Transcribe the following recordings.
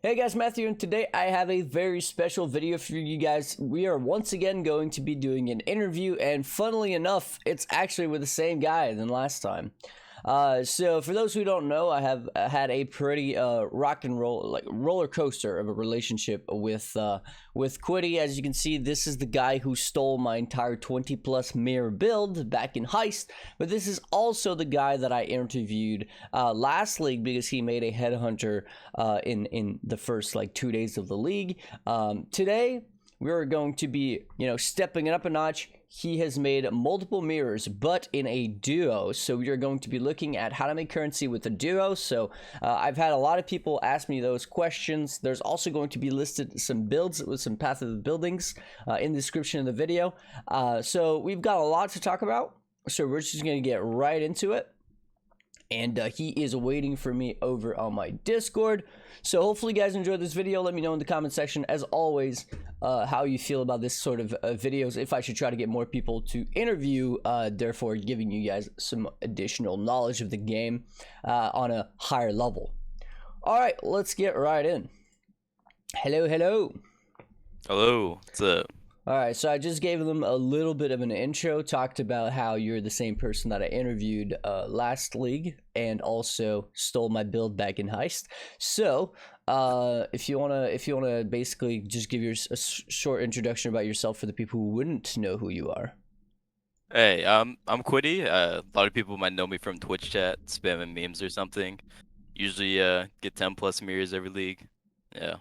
Hey guys, Matthew, and today I have a very special video for you guys. We are once again going to be doing an interview, and funnily enough, it's actually with the same guy than last time. So for those who don't know, I have had a pretty rock and roll, like roller coaster of a relationship with Quiddy. As you can see, this is the guy who stole my entire 20+ mirror build back in Heist, but this is also the guy that I interviewed last league because he made a headhunter in the first like 2 days of the league. Today we're going to be, stepping it up a notch. He has made multiple mirrors, but in a duo. So we are going to be looking at how to make currency with a duo. So I've had a lot of people ask me those questions. There's also going to be listed some builds with some path of the buildings in the description of the video. So we've got a lot to talk about. So we're just going to get right into it. And he is waiting for me over on my Discord. So hopefully you guys enjoyed this video. Let me know in the comment section, as always, how you feel about this sort of videos. If I should try to get more people to interview, therefore giving you guys some additional knowledge of the game on a higher level. All right, let's get right in. Hello. Hello, what's up? All right, so I just gave them a little bit of an intro, talked about how you're the same person that I interviewed last league, and also stole my build back in Heist. So, if you wanna basically just give a short introduction about yourself for the people who wouldn't know who you are. Hey, I'm Quiddy. A lot of people might know me from Twitch chat, spamming memes or something. Usually, get 10+ mirrors every league. Yeah.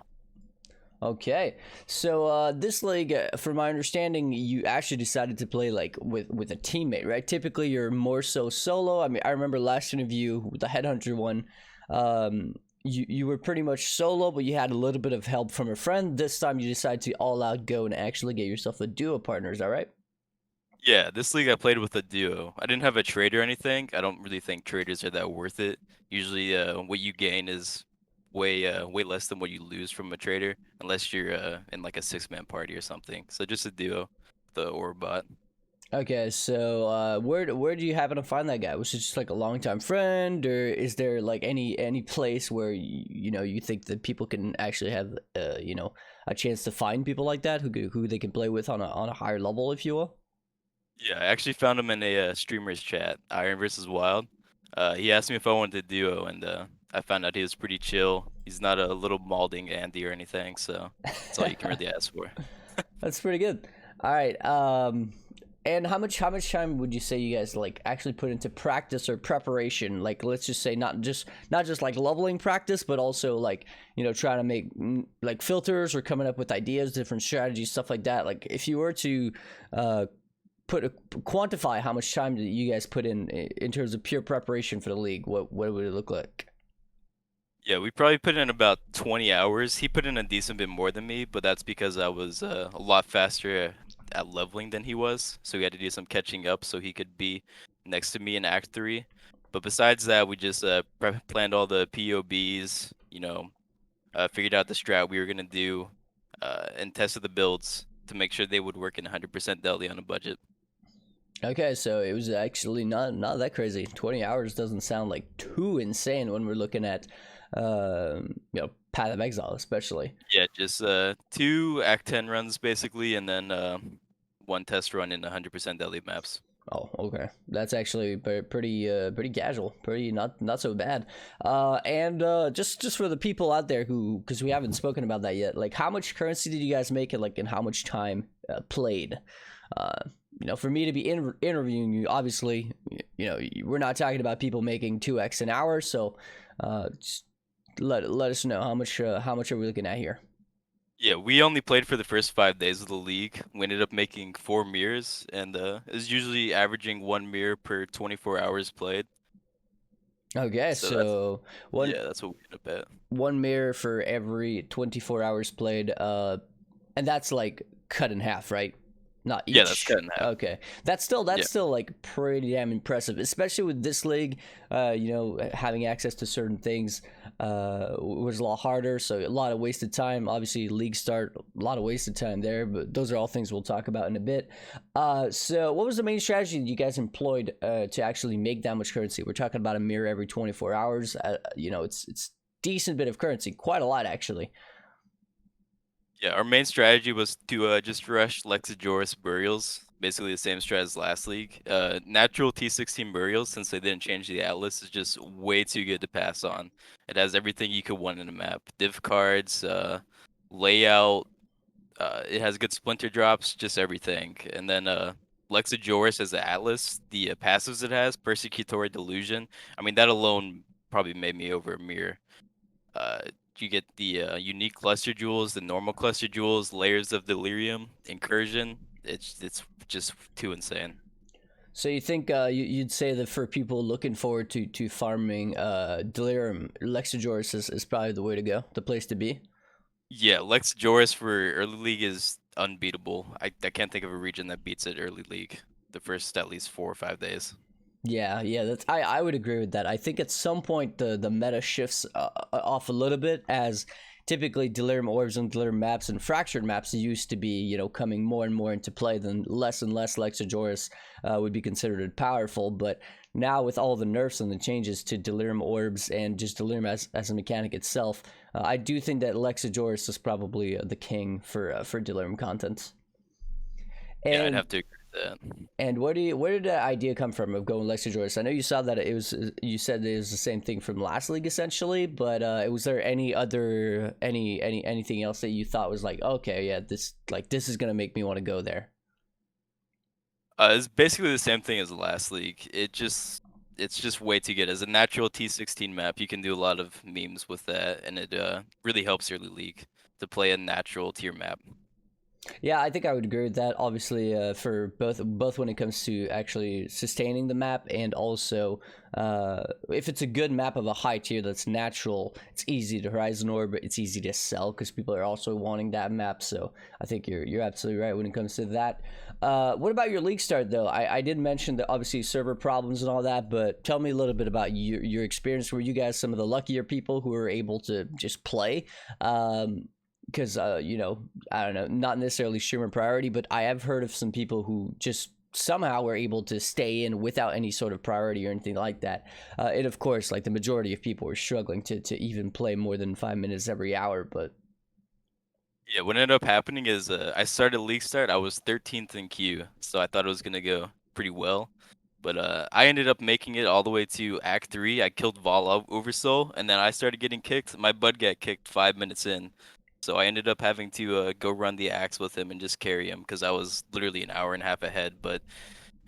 Okay, so this league, from my understanding, you actually decided to play like with a teammate, right? Typically, you're more so solo. I mean, I remember last interview, the Headhunter one, you were pretty much solo, but you had a little bit of help from a friend. This time, you decided to all out go and actually get yourself a duo partner. Is that right? Yeah, this league I played with a duo. I didn't have a trade or anything. I don't really think traders are that worth it. Usually, what you gain is way less than what you lose from a trader, unless you're in like a 6-man party or something. So just a duo, the orb bot. Okay, so where do you happen to find that guy? Was it just like a longtime friend, or is there like any place where you think that people can actually have a chance to find people like that who they can play with on a higher level, if you will? Yeah, I actually found him in a streamer's chat, Iron versus Wild. He asked me if I wanted to duo, and I found out he was pretty chill. He's not a little malding Andy or anything, so that's all you can really ask for. That's pretty good. All right. And how much time would you say you guys like actually put into practice or preparation? Like, let's just say not just like leveling practice, but also like trying to make like filters or coming up with ideas, different strategies, stuff like that. Like, if you were to quantify how much time that you guys put in terms of pure preparation for the league, what would it look like? Yeah, we probably put in about 20 hours. He put in a decent bit more than me, but that's because I was a lot faster at leveling than he was. So we had to do some catching up so he could be next to me in Act 3. But besides that, we just planned all the POBs, figured out the strat we were going to do, and tested the builds to make sure they would work in 100% deli on a budget. Okay, so it was actually not that crazy. 20 hours doesn't sound like too insane when we're looking at Path of Exile, especially. Yeah, just 2 Act 10 runs basically, and then 1 test run in 100% deli maps. Oh, okay. That's actually pretty casual, pretty not so bad. And just for the people out there because we haven't spoken about that yet, like how much currency did you guys make, and how much time played? For me to be interviewing you, obviously, we're not talking about people making 2x an hour, so just let us know how much are we looking at here. Yeah, we only played for the first 5 days of the league. We ended up making 4 mirrors, and it's usually averaging 1 mirror per 24 hours played. Okay, So that's what we end up at. One mirror for every 24 hours played, and that's like cut in half, right? Not each. Yeah, that's cut in half. Okay, that's still like pretty damn impressive, especially with this league. Having access to certain things was a lot harder, so a lot of wasted time. Obviously, league start, a lot of wasted time there, but those are all things we'll talk about in a bit. So what was the main strategy that you guys employed to actually make that much currency? We're talking about a mirror every 24 hours. It's decent bit of currency, quite a lot actually. Yeah, our main strategy was to just rush Lexajoris Burials, basically the same strat as last league. Natural T16 Burials, since they didn't change the Atlas, is just way too good to pass on. It has everything you could want in a map: div cards, layout. It has good splinter drops, just everything. And then Lexajoris as the Atlas, the passives it has, Persecutory Delusion. I mean, that alone probably made me over a mirror. Uh, you get the unique cluster jewels, the normal cluster jewels, layers of delirium, incursion. It's just too insane. So you think you'd say that for people looking forward to farming Delirium, Lexajoris is probably the way to go, the place to be. Yeah, Lex Joris for early league is unbeatable. I can't think of a region that beats it early league. The first at least 4 or 5 days. Yeah, that's I would agree with that. I think at some point the meta shifts off a little bit as typically Delirium Orbs and Delirium maps and Fractured maps used to be, coming more and more into play. Then less and less Lexajoris would be considered powerful. But now with all the nerfs and the changes to Delirium Orbs and just Delirium as a mechanic itself, I do think that Lexajoris is probably the king for Delirium content. Yeah, I'd And have to agree with that. and where did that idea come from of going Lexi Joyce? I know you saw that it was you said it was the same thing from last league essentially, but was there any other anything else that you thought was like, okay, yeah, this is gonna make me want to go there? It's basically the same thing as the last league. It's just way too good as a natural T16 map. You can do a lot of memes with that, and it really helps early league to play a natural tier map. Yeah, I think I would agree with that. Obviously, for both when it comes to actually sustaining the map and also if it's a good map of a high tier that's natural, it's easy to Horizon Orb. It's easy to sell because people are also wanting that map. So I think you're absolutely right when it comes to that. What about your league start though? I did mention that obviously server problems and all that, but tell me a little bit about your experience. Were you guys some of the luckier people who were able to just play? Because I don't know, not necessarily streamer priority, but I have heard of some people who just somehow were able to stay in without any sort of priority or anything like that. And of course, like the majority of people were struggling to even play more than 5 minutes every hour. But Yeah, what ended up happening is I started league start. I was 13th in queue, so I thought it was gonna go pretty well. But I ended up making it all the way to Act 3. I killed Vol Oversoul, and then I started getting kicked. My bud got kicked 5 minutes in. So I ended up having to go run the axe with him and just carry him because I was literally an hour and a half ahead. But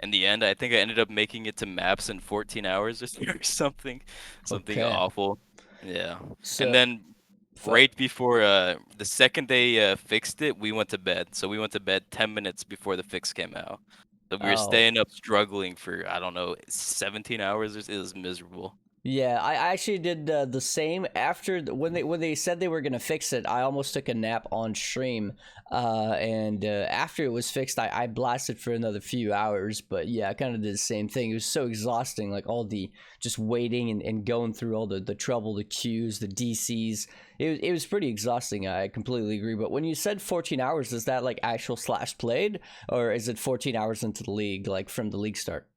in the end, I think I ended up making it to maps in 14 hours or something, something okay, awful. Yeah. And so then right before the second they fixed it, we went to bed. So we went to bed 10 minutes before the fix came out. So we were oh, staying up struggling for I don't know 17 hours. It was miserable. yeah, I actually did the same after when they said they were gonna fix it. I almost took a nap on stream, and after it was fixed, I blasted for another few hours. But yeah, I kind of did the same thing. It was so exhausting, like all the just waiting and going through all the trouble, the queues, the DCs. It was pretty exhausting. I completely agree. But when you said 14 hours, is that like actual slash played, or is it 14 hours into the league, like from the league start?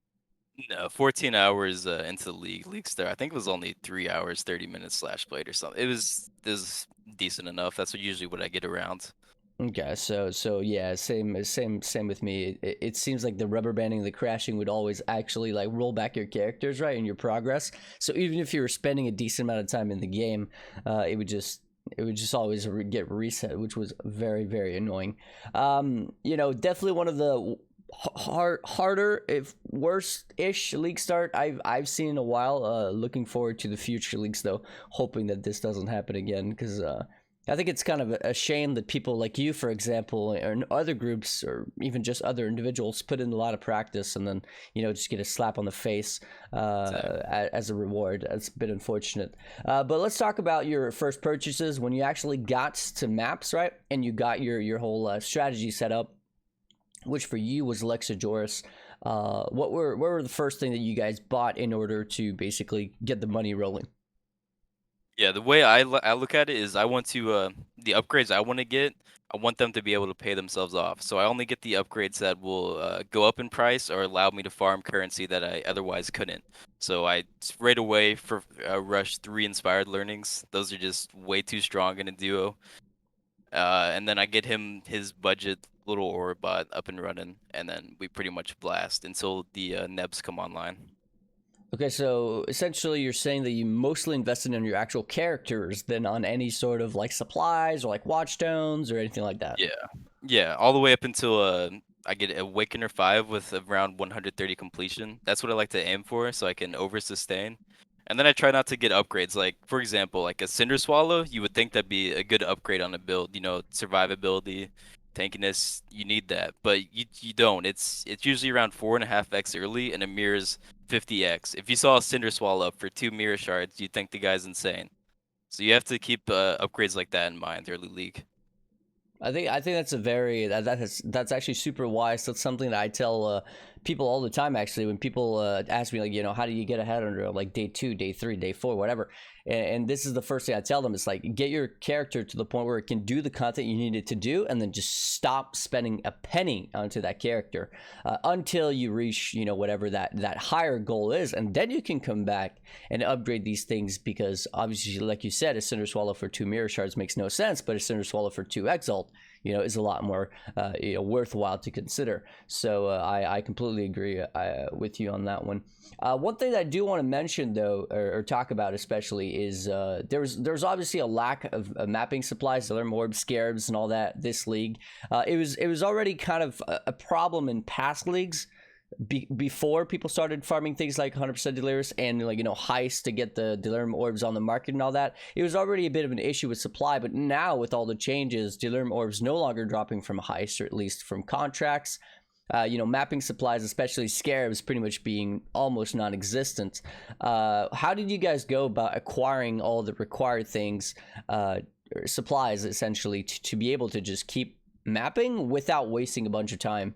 No, 14 hours into the league start. I think it was only 3 hours, 30 minutes slash played or something. It was decent enough. That's usually what I get around. Okay, so yeah, same with me. It seems like the rubber banding, the crashing would always actually like roll back your characters, right, and your progress. So even if you were spending a decent amount of time in the game, it would just always get reset, which was very annoying. Definitely one of the harder, if worse ish league start I've seen in a while. Looking forward to the future leagues though, hoping that this doesn't happen again because I think it's kind of a shame that people like you, for example, or other groups, or even just other individuals, put in a lot of practice and then just get a slap on the face Exactly. as a reward. That's a bit unfortunate. But let's talk about your first purchases when you actually got to maps, right? And you got your whole strategy set up, which for you was Lexajoris. What were the first thing that you guys bought in order to basically get the money rolling? Yeah, the way I look at it is I want to the upgrades I want to get I want them to be able to pay themselves off. So I only get the upgrades that will go up in price or allow me to farm currency that I otherwise couldn't. So right away for rush 3 inspired learnings. Those are just way too strong in a duo. And then I get him his budget little Orbot up and running, and then we pretty much blast until the nebs come online. Okay, so essentially you're saying that you mostly invested in your actual characters than on any sort of like supplies or like Watchstones or anything like that. Yeah. Yeah, all the way up until I get Awakener 5 with around 130 completion. That's what I like to aim for so I can over sustain. And then I try not to get upgrades like for example, like a Cinder Swallow, you would think that'd be a good upgrade on a build, you know, survivability, tankiness, you need that. But you don't. It's usually around 4.5x early and it mirrors 50x. If you saw a Cinder Swallow up for 2 mirror shards, you'd think the guy's insane. So you have to keep upgrades like that in mind early league. I think that's a very that's actually super wise. That's something that I tell people all the time. Actually, when people ask me like, how do you get ahead under like day 2, day 3, day 4, whatever, and this is the first thing I tell them. It's like get your character to the point where it can do the content you need it to do, and then just stop spending a penny onto that character until you reach whatever that higher goal is, and then you can come back and upgrade these things because obviously, like you said, a Cinder Swallow for 2 Mirror Shards makes no sense, but a Cinder Swallow for 2 Exalt is a lot more worthwhile to consider. So I completely agree with you on that one. One thing that I do want to mention though, or talk about especially, is there's obviously a lack of mapping supplies, Delirium Orbs, Scarabs, and all that this league. It was already kind of a problem in past leagues before people started farming things like 100% Delirious and heist to get the Delirium Orbs on the market and all that. It was already a bit of an issue with supply, but now with all the changes, Delirium Orbs no longer dropping from heist, or at least from contracts. Mapping supplies, especially Scarabs, pretty much being almost non-existent. How did you guys go about acquiring all the required things, supplies, essentially, to be able to just keep mapping without wasting a bunch of time?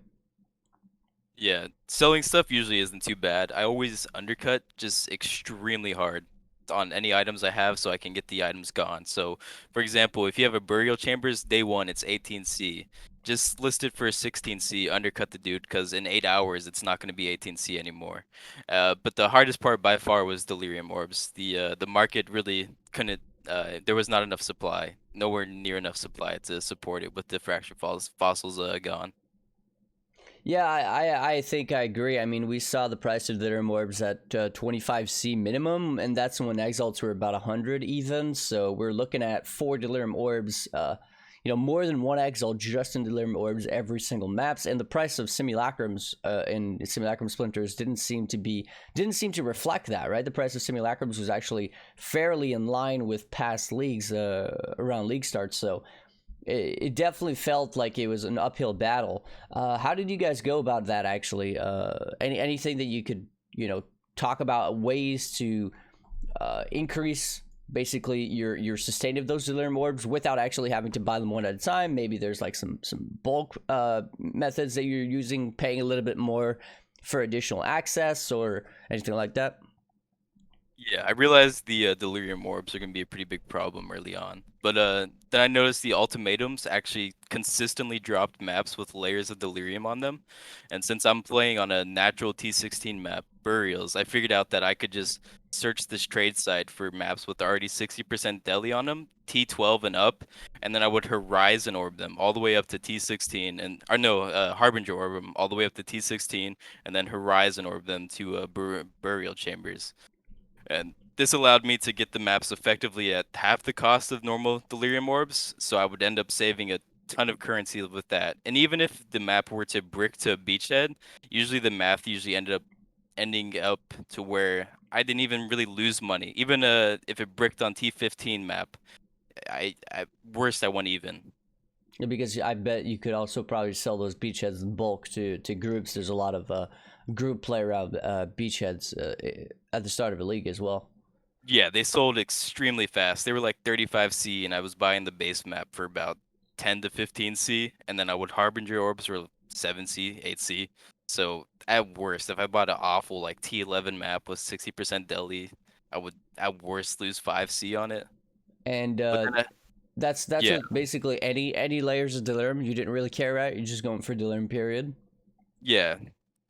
Yeah, selling stuff usually isn't too bad. I always undercut just extremely hard on any items I have so I can get the items gone. So, for example, if you have a burial chambers, day 1 it's 18C. Just list it for 16C, undercut the dude because in 8 hours it's not going to be 18C anymore. But the hardest part by far was Delirium Orbs. The market really couldn't there was not enough supply. Nowhere near enough supply to support it with the fracture fossils gone. Yeah, I think I agree. I mean, we saw the price of the Delirium Orbs at 25C minimum, and that's when Exalts were about 100 even. So we're looking at 4 Delirium Orbs, more than 1 Exalt just in Delirium Orbs every single maps. And the price of Simulacrums and Simulacrum Splinters didn't seem to reflect that, right? The price of Simulacrums was actually fairly in line with past leagues around league starts. So it definitely felt like it was an uphill battle. How did you guys go about that? Actually, anything that you could talk about ways to increase basically your sustain of those Delirium Orbs without actually having to buy them one at a time? Maybe there's like some bulk methods that you're using, paying a little bit more for additional access or anything like that. Yeah, I realized the delirium orbs are gonna be a pretty big problem early on, but then I noticed the ultimatums actually consistently dropped maps with layers of delirium on them, and since I'm playing on a natural T16 map, burials, I figured out that I could just search this trade site for maps with already 60% deli on them, T12 and up, and then I would horizon orb them all the way up to T16 and or no, harbinger orb them all the way up to T16, and then horizon orb them to burial chambers. And this allowed me to get the maps effectively at half the cost of normal Delirium Orbs, so I would end up saving a ton of currency with that. And even if the map were to brick to a beachhead, usually the math usually ending up to where I didn't even really lose money. Even if it bricked on T15 map, I worst I went even. Yeah, because I bet you could also probably sell those beachheads in bulk to groups. There's a lot of group play around beachheads at the start of a league as well. Yeah, they sold extremely fast. They were like 35C, and I was buying the base map for about 10 to 15C, and then I would Harbinger Orbs were 7C, 8C. So at worst, if I bought an awful like T11 map with 60% deli, I would at worst lose 5C on it. And But then That's Yeah, with basically any layers of Delirium. You didn't really care, right? You're just going for Delirium period. yeah.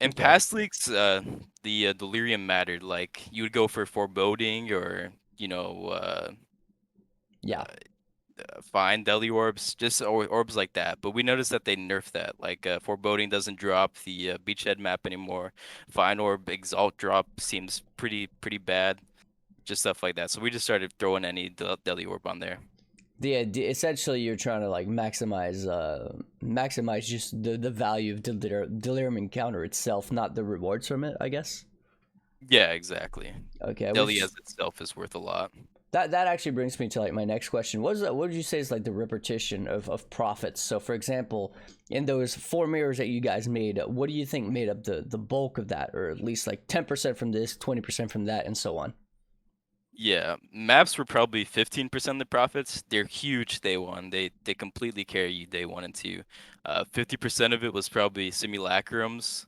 In Okay. past leaks, the delirium mattered. Like you would go for foreboding or Yeah. fine Deli orbs, just orbs like that. But we noticed that they nerfed that. Like foreboding doesn't drop the beachhead map anymore. Fine orb exalt drop seems pretty bad. Just stuff like that. So we just started throwing any Deli orb on there. Essentially you're trying to like maximize just the value of Delirium encounter itself, not the rewards from it, I guess. Yeah, exactly. Okay, Deli which as itself is worth a lot. that actually brings me to like my next question. What would you say is like the repetition of profits? So for example, in those 4 mirrors that you guys made, what do you think made up the bulk of that, or at least like 10% from this, 20% from that, and so on? Yeah, maps were probably 15% of the profits. They're huge day one. They completely carry you day one and two. 50% of it was probably simulacrums.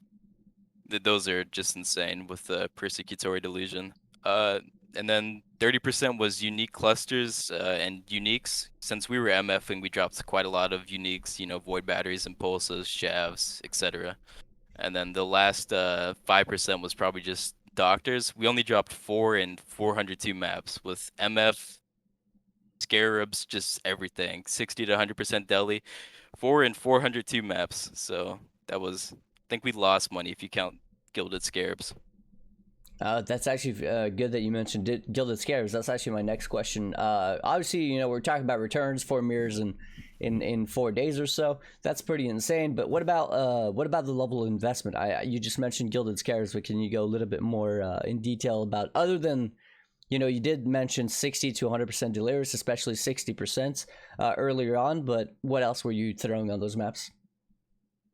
Those are just insane with the persecutory delusion. Uh, and then 30% was unique clusters and uniques. Since we were MFing, we dropped quite a lot of uniques, void batteries, impulses, shavs, etc. And then the last 5% was probably just doctors. We only dropped 4 in 402 maps with MF, Scarabs, just everything. 60 to 100% deli. 4 in 402 maps. So that was, I think we lost money if you count Gilded Scarabs. That's actually good that you mentioned Gilded Scarabs. That's actually my next question. Obviously, we're talking about returns, 4 mirrors in 4 days or so. That's pretty insane. But what about the level of investment? You just mentioned Gilded Scarabs, but can you go a little bit more in detail about, other than, you did mention 60 to 100% Delirious, especially 60% earlier on. But what else were you throwing on those maps?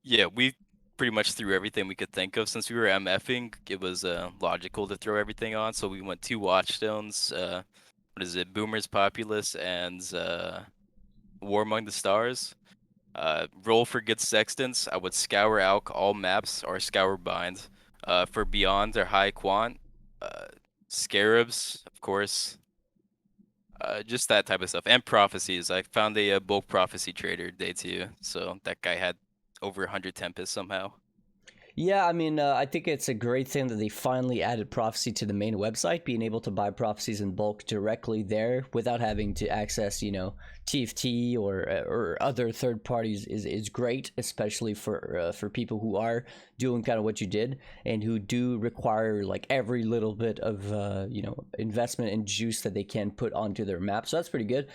Yeah, we pretty much threw everything we could think of. Since we were MFing, it was logical to throw everything on. So we went 2 Watchstones. What is it? Boomers Populous and War Among the Stars. Roll for good sextants. I would scour out all maps or scour bind. For beyond or high quant, uh, scarabs, of course. Just that type of stuff. And prophecies. I found a bulk prophecy trader day two, so that guy had over 100 Tempest somehow. Yeah, I mean, I think it's a great thing that they finally added prophecy to the main website. Being able to buy prophecies in bulk directly there without having to access, TFT or other third parties is great, especially for people who are doing kind of what you did and who do require like every little bit of investment and juice that they can put onto their map. So that's pretty good.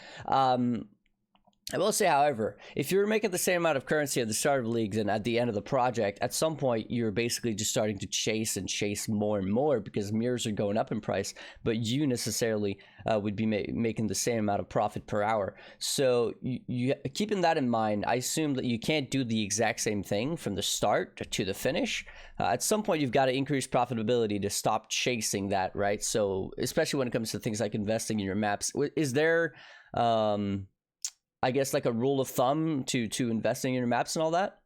I will say, however, if you're making the same amount of currency at the start of leagues and at the end of the project, at some point you're basically just starting to chase more and more because mirrors are going up in price, but you necessarily would be making the same amount of profit per hour. So you keeping that in mind, I assume that you can't do the exact same thing from the start to the finish. At some point, you've got to increase profitability to stop chasing that, right? So especially when it comes to things like investing in your maps, is there I guess like a rule of thumb to investing in your maps and all that?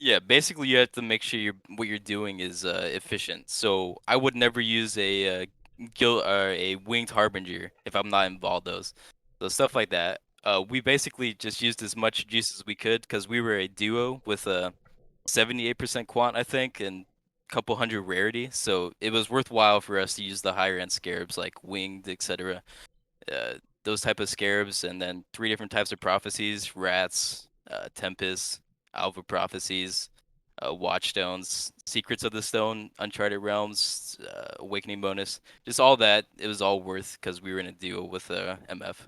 Yeah, basically you have to make sure what you're doing is efficient. So I would never use a winged harbinger if I'm not in Valdos. So stuff like that. We basically just used as much juice as we could because we were a duo with a 78% quant, I think, and a couple hundred rarity. So it was worthwhile for us to use the higher end scarabs like winged, etc. uh, those type of scarabs, and then 3 different types of prophecies: rats, tempest, alpha prophecies, watchstones, secrets of the stone, uncharted realms, awakening bonus. Just all that. It was all worth because we were in a duo with MF.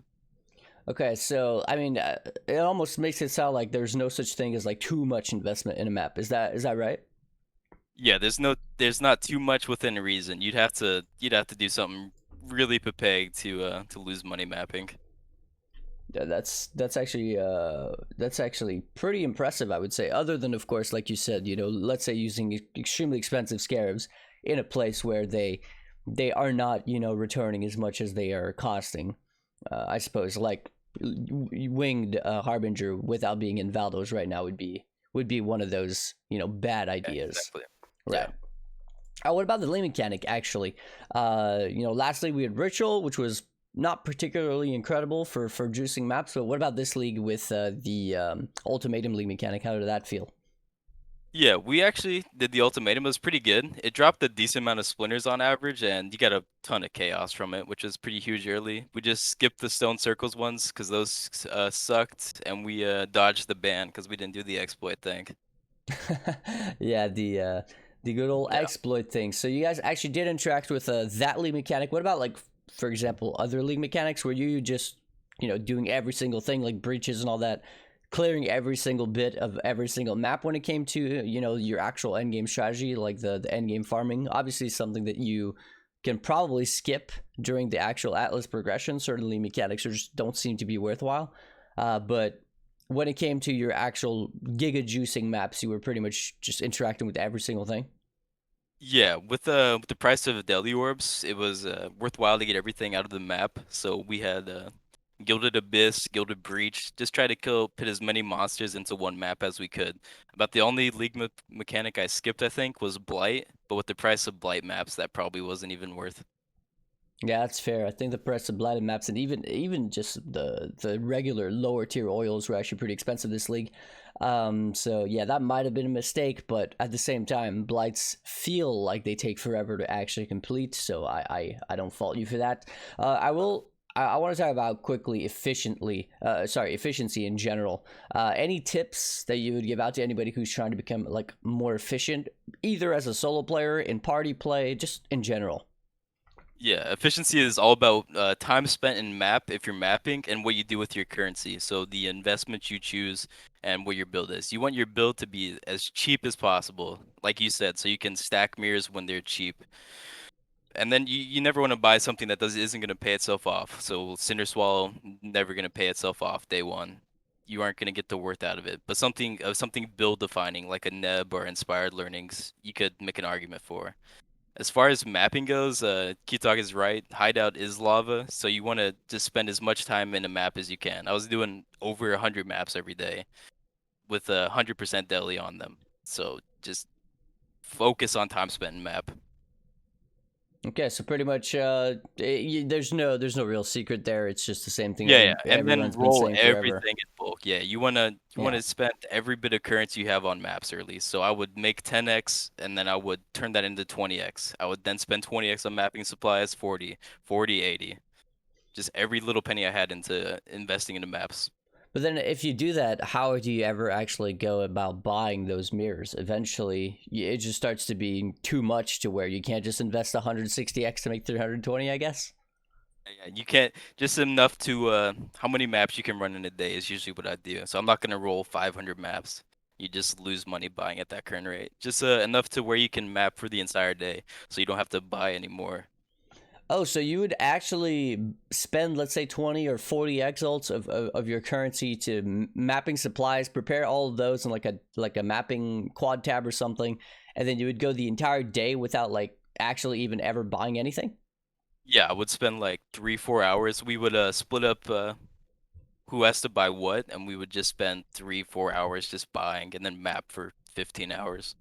Okay, so I mean, it almost makes it sound like there's no such thing as like too much investment in a map. Is that right? Yeah, there's not too much within reason. You'd have to do something really papeg to lose money mapping. Yeah, that's actually pretty impressive, I would say. Other than, of course, like you said, let's say using extremely expensive scarabs in a place where they are not returning as much as they are costing. I suppose like winged harbinger without being in Valdos right now would be one of those bad Yeah, ideas, exactly. Yeah. right? What about the lane mechanic, actually? Lastly, we had Ritual, which was not particularly incredible for juicing maps. But what about this league with the Ultimatum league mechanic? How did that feel? Yeah, we actually did the ultimatum. It was pretty good. It dropped a decent amount of splinters on average, and you got a ton of chaos from it, which was pretty huge early. We just skipped the stone circles ones because those sucked, and we dodged the ban because we didn't do the exploit thing. Yeah, the good old Yeah. exploit thing. So you guys actually did interact with that league mechanic. What about like, for example, other league mechanics? Were you just doing every single thing like breaches and all that, clearing every single bit of every single map when it came to your actual end game strategy, like the end game farming? Obviously, something that you can probably skip during the actual Atlas progression. Certainly, mechanics just don't seem to be worthwhile. But when it came to your actual giga juicing maps, you were pretty much just interacting with every single thing. Yeah, with the price of Delirium Orbs, it was worthwhile to get everything out of the map. So we had Gilded Abyss, Gilded Breach, just try to put as many monsters into one map as we could. About the only league mechanic I skipped, I think, was Blight. But with the price of Blight maps, that probably wasn't even worth. Yeah, that's fair. I think the price of blighted maps and even just the regular lower tier oils were actually pretty expensive this league. So yeah, that might have been a mistake, but at the same time, blights feel like they take forever to actually complete. So I don't fault you for that. I will. I want to talk about quickly efficiency in general. Any tips that you would give out to anybody who's trying to become like more efficient, either as a solo player, in party play, just in general? Yeah, efficiency is all about time spent in map if you're mapping and what you do with your currency. So the investment you choose and what your build is. You want your build to be as cheap as possible, like you said, so you can stack mirrors when they're cheap. And then you never want to buy something that isn't going to pay itself off. So Cinder Swallow never going to pay itself off day one. You aren't going to get the worth out of it. But something build defining like a Neb or Inspired Learnings, you could make an argument for. As far as mapping goes, Kitok is right. Hideout is lava, so you want to just spend as much time in a map as you can. I was doing over 100 maps every day with 100% deli on them. So just focus on time spent in map. Okay, so pretty much, there's no real secret there. It's just the same thing Yeah, yeah, and then everyone's been roll saying forever. everything in bulk. Yeah, you wanna Yeah. spend every bit of currency you have on maps early. So I would make 10x and then I would turn that into 20x. I would then spend 20x on mapping supplies, 40, 40, 80. Just every little penny I had into investing into maps. But then if you do that, how do you ever actually go about buying those mirrors? Eventually, it just starts to be too much to where you can't just invest 160x to make 320, I guess. Yeah, you can't just enough to how many maps you can run in a day is usually what I do. So I'm not gonna roll 500 maps. You just lose money buying at that current rate. Just enough to where you can map for the entire day, so you don't have to buy anymore. Oh, so you would actually spend, let's say, 20 or 40 exalts of your currency to mapping supplies, prepare all of those in like a mapping quad tab or something, and then you would go the entire day without like actually even ever buying anything? Yeah, I would spend like 3, 4 hours. We would split up who has to buy what, and we would just spend 3, 4 hours just buying, and then map for 15 hours.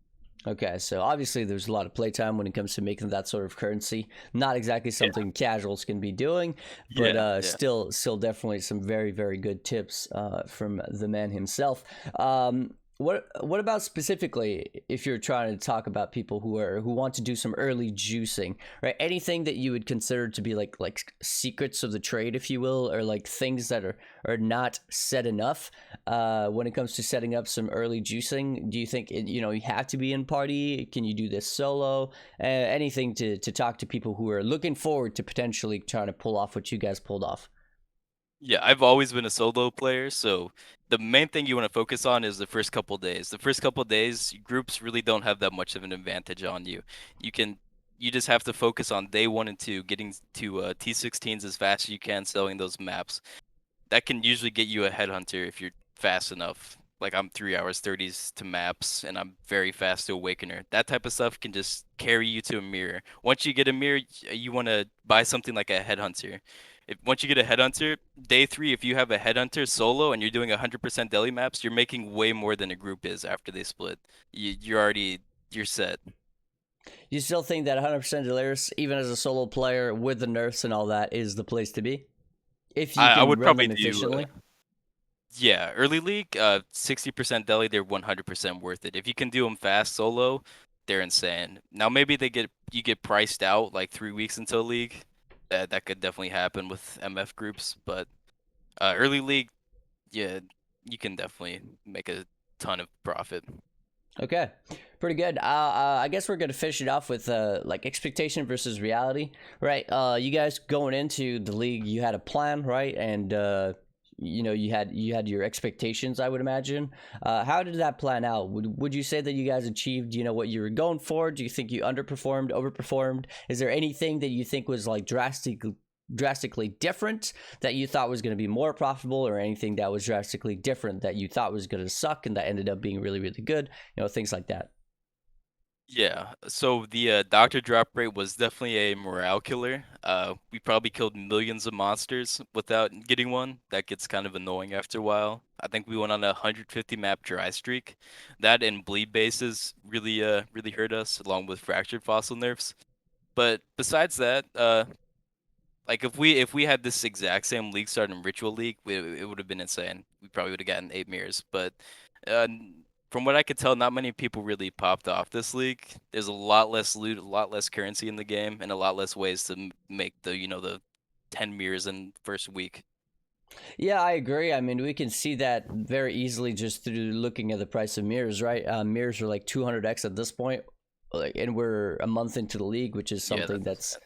Okay, so obviously there's a lot of playtime when it comes to making that sort of currency. Not exactly Yeah, something casuals can be doing, but yeah, yeah. still definitely some very, very good tips from the man himself. What about specifically if you're trying to talk about people who want to do some early juicing, right? Anything that you would consider to be like secrets of the trade, if you will, or like things that are not said enough when it comes to setting up some early juicing? Do you think you have to be in party? Can you do this solo? Anything to talk to people who are looking forward to potentially trying to pull off what you guys pulled off? Yeah, I've always been a solo player, so the main thing you want to focus on is the first couple days. The first couple days, groups really don't have that much of an advantage on you. You can you just have to focus on day 1 and 2, getting to T16s as fast as you can, selling those maps. That can usually get you a headhunter if you're fast enough. Like I'm 3 hours 30s to maps, and I'm very fast to awakener. That type of stuff can just carry you to a mirror. Once you get a mirror, you want to buy something like a headhunter. If once you get a headhunter, day 3, if you have a headhunter solo and you're doing 100% deli maps, you're making way more than a group is after they split. You're set. You still think that 100% Delirious, even as a solo player with the nerfs and all that, is the place to be? If you I can would run probably them efficiently? yeah, early league, 60% deli, they're 100% worth it. If you can do them fast solo, they're insane. Now maybe you get priced out like 3 weeks until league. That could definitely happen with MF groups, but early league, yeah, you can definitely make a ton of profit. Okay, pretty good. I guess we're gonna finish it off with like expectation versus reality, right? You guys going into the league, you had a plan, right? And you know, you had your expectations, I would imagine. How did that plan out? Would you say that you guys achieved, you know, what you were going for? Do you think you underperformed, overperformed? Is there anything that you think was like drastically different that you thought was going to be more profitable, or anything that was drastically different that you thought was going to suck and that ended up being really, really good? You know, things like that. Yeah, so the doctor drop rate was definitely a morale killer. We probably killed millions of monsters without getting one. That gets kind of annoying after a while. I think we went on a 150 map dry streak. That and bleed bases really hurt us, along with fractured fossil nerfs. But besides that, like if we had this exact same league start in Ritual League, it would have been insane. We probably would have gotten 8 mirrors. But uh, from what I could tell, not many people really popped off this league. There's a lot less loot, a lot less currency in the game, and a lot less ways to make the 10 mirrors in first week. Yeah, I agree. I mean, we can see that very easily just through looking at the price of mirrors, right? Mirrors are like 200x at this point, like, and we're a month into the league, which is Yeah, something that's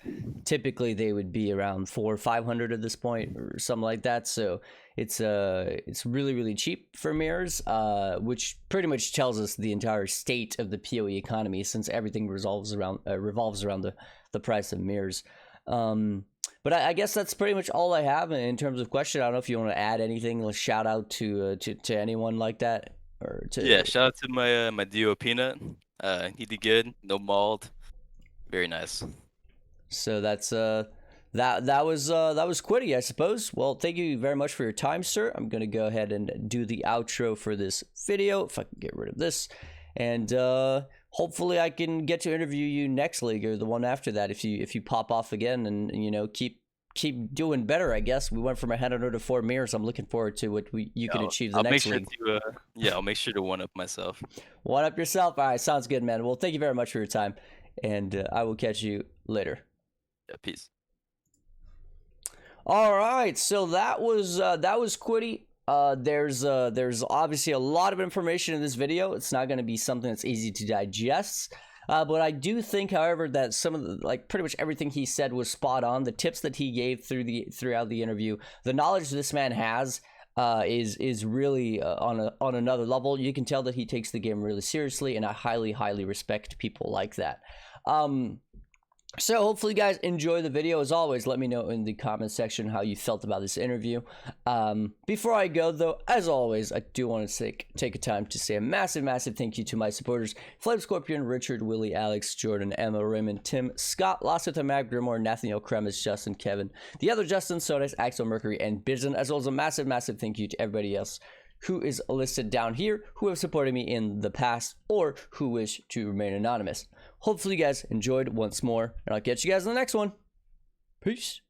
typically they would be around 400 or 500 at this point, or something like that. So it's really, really cheap for mirrors, which pretty much tells us the entire state of the PoE economy, since everything revolves around the price of mirrors. But I guess that's pretty much all I have in terms of question. I don't know if you want to add anything. Let's shout out to anyone like that, or to. yeah. Shout out to my Dio Peanut. He did good. No mauled. Very nice. So that's that was Quiddy, I suppose. Well, thank you very much for your time, sir. I'm gonna go ahead and do the outro for this video, if I can get rid of this, and hopefully I can get to interview you next league, or the one after that, if you pop off again, and you know, keep doing better. I guess we went from 100 to 4 mirrors. I'm looking forward to what you can achieve the I'll next make sure league. to yeah, I'll make sure to one up myself. One up yourself. All right, sounds good, man. Well, thank you very much for your time, and I will catch you later. Yeah, peace. All right, so that was Quiddy. There's obviously a lot of information in this video. It's not going to be something that's easy to digest. But I do think, however, that some of the, like, pretty much everything he said was spot on. The tips that he gave throughout the interview, the knowledge this man has, is really on another level. You can tell that he takes the game really seriously, and I highly respect people like that. So hopefully you guys enjoy the video. As always, let me know in the comment section how you felt about this interview. Before I go, though, as always, I do want to take a time to say a massive thank you to my supporters: Flame Scorpion, Richard, Willie, Alex, Jordan, Emma, Raymond, Tim, Scott, Lost with a Mag, Grimoire, Nathaniel, Kremis, Justin, Kevin, the other Justin, Sodas, Axel, Mercury, and Bizen, as well as a massive thank you to everybody else who is listed down here, who have supported me in the past, or who wish to remain anonymous. Hopefully you guys enjoyed once more, and I'll catch you guys in the next one. Peace.